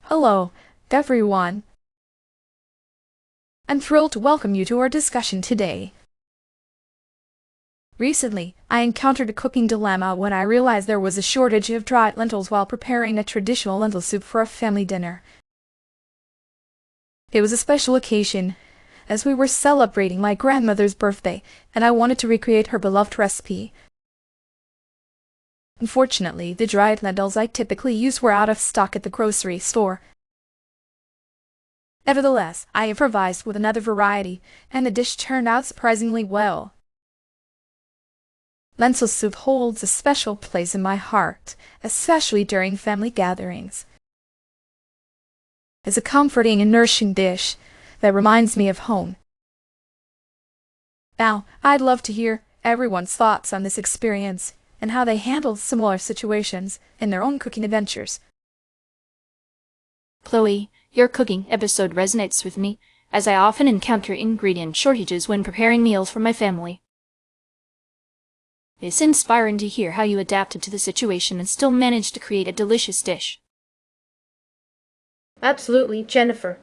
Hello, everyone. I'm thrilled to welcome you to our discussion today. Recently, I encountered a cooking dilemma when I realized there was a shortage of dried lentils while preparing a traditional lentil soup for a family dinner. It was a special occasion, as we were celebrating my grandmother's birthday, and I wanted to recreate her beloved recipe. Unfortunately, the dried lentils I typically use were out of stock at the grocery store. Nevertheless, I improvised with another variety, and the dish turned out surprisingly well. Lentil soup holds a special place in my heart, especially during family gatherings. It's a comforting and nourishing dish that reminds me of home. Now, I'd love to hear everyone's thoughts on this experience and how they handled similar situations in their own cooking adventures. Chloe, your cooking episode resonates with me, as I often encounter ingredient shortages when preparing meals for my family. It's inspiring to hear how you adapted to the situation and still managed to create a delicious dish. Absolutely, Jennifer.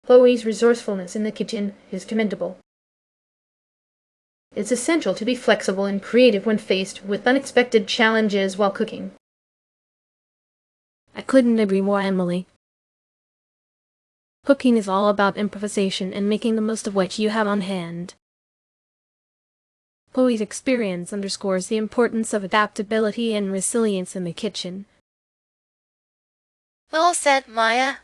Chloe's resourcefulness in the kitchen is commendable. It's essential to be flexible and creative when faced with unexpected challenges while cooking. I couldn't agree more, Emily. Cooking is all about improvisation and making the most of what you have on hand. Chloe's experience underscores the importance of adaptability and resilience in the kitchen. Well said, Maya.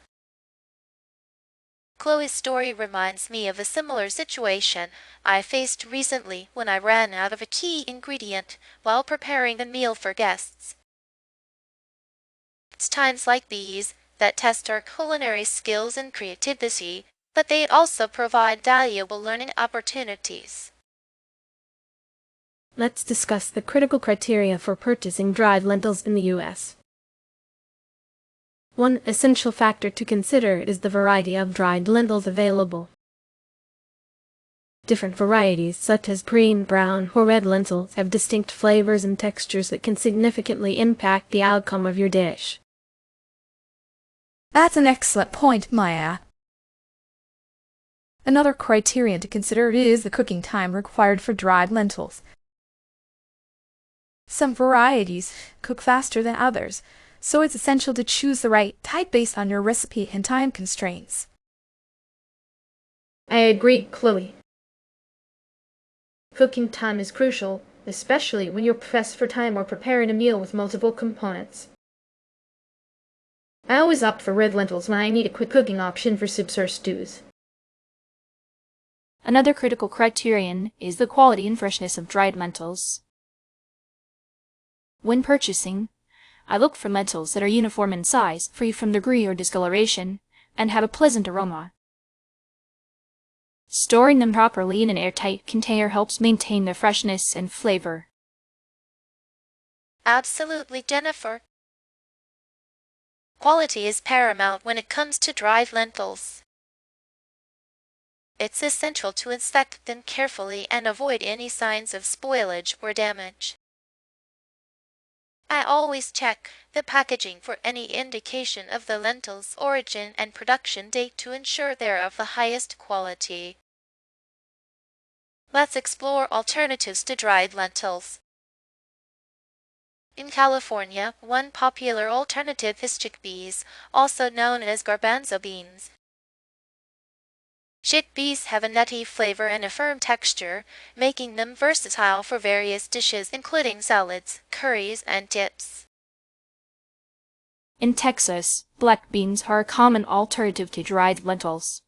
Chloe's story reminds me of a similar situation I faced recently when I ran out of a key ingredient while preparing a meal for guests. It's times like these that test our culinary skills and creativity, but they also provide valuable learning opportunities. Let's discuss the critical criteria for purchasing dried lentils in the U.S. One essential factor to consider is the variety of dried lentils available. Different varieties, such as green, brown, or red lentils, have distinct flavors and textures that can significantly impact the outcome of your dish. That's an excellent point, Maya. Another criterion to consider is the cooking time required for dried lentils. Some varieties cook faster than others, so it's essential to choose the right type based on your recipe and time constraints. I agree, Chloe. Cooking time is crucial, especially when you're pressed for time or preparing a meal with multiple components. I always opt for red lentils when I need a quick cooking option for soups or stews. Another critical criterion is the quality and freshness of dried lentils. When purchasing, I look for lentils that are uniform in size, free from debris or discoloration, and have a pleasant aroma. Storing them properly in an airtight container helps maintain their freshness and flavor. Absolutely, Jennifer. Quality is paramount when it comes to dried lentils. It's essential to inspect them carefully and avoid any signs of spoilage or damage. I always check the packaging for any indication of the lentils' origin and production date to ensure they're of the highest quality. Let's explore alternatives to dried lentils. In California, one popular alternative is chickpeas, also known as garbanzo beans. Chickpeas have a nutty flavor and a firm texture, making them versatile for various dishes including salads, curries, and dips. In Texas, black beans are a common alternative to dried lentils.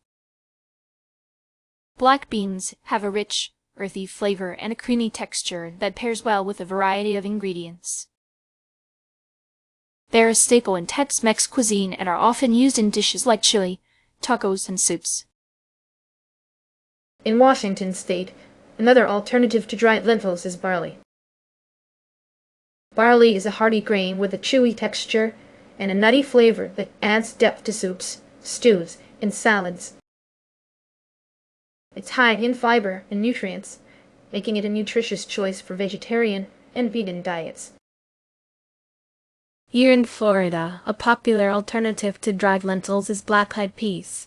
Black beans have a rich, earthy flavor and a creamy texture that pairs well with a variety of ingredients. They're a staple in Tex-Mex cuisine and are often used in dishes like chili, tacos, and soups. In Washington state, another alternative to dried lentils is barley. Barley is a hearty grain with a chewy texture and a nutty flavor that adds depth to soups, stews, and salads. It's high in fiber and nutrients, making it a nutritious choice for vegetarian and vegan diets. Here in Florida, a popular alternative to dried lentils is black-eyed peas.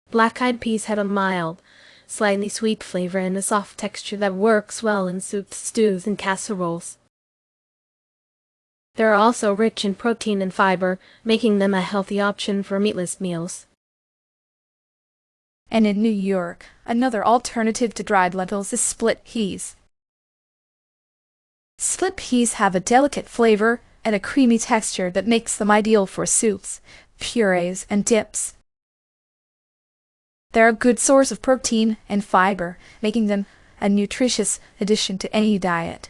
Black-eyed peas have a mild, slightly sweet flavor and a soft texture that works well in soups, stews, and casseroles. They are also rich in protein and fiber, making them a healthy option for meatless meals. And in New York, another alternative to dried lentils is split peas. Split peas have a delicate flavor and a creamy texture that makes them ideal for soups, purees, and dips. They're a good source of protein and fiber, making them a nutritious addition to any diet.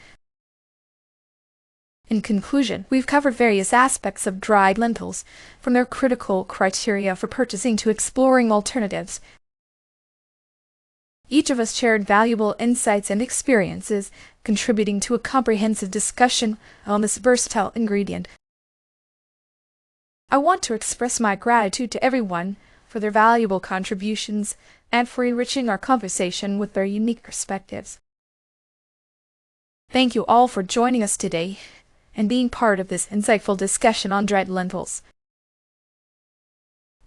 In conclusion, we've covered various aspects of dried lentils, from their critical criteria for purchasing to exploring alternatives. Each of us shared valuable insights and experiences, contributing to a comprehensive discussion on this versatile ingredient. I want to express my gratitude to everyone for their valuable contributions and for enriching our conversation with their unique perspectives. Thank you all for joining us today and being part of this insightful discussion on dried lentils.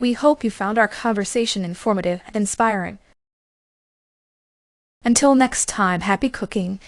We hope you found our conversation informative and inspiring. Until next time, happy cooking!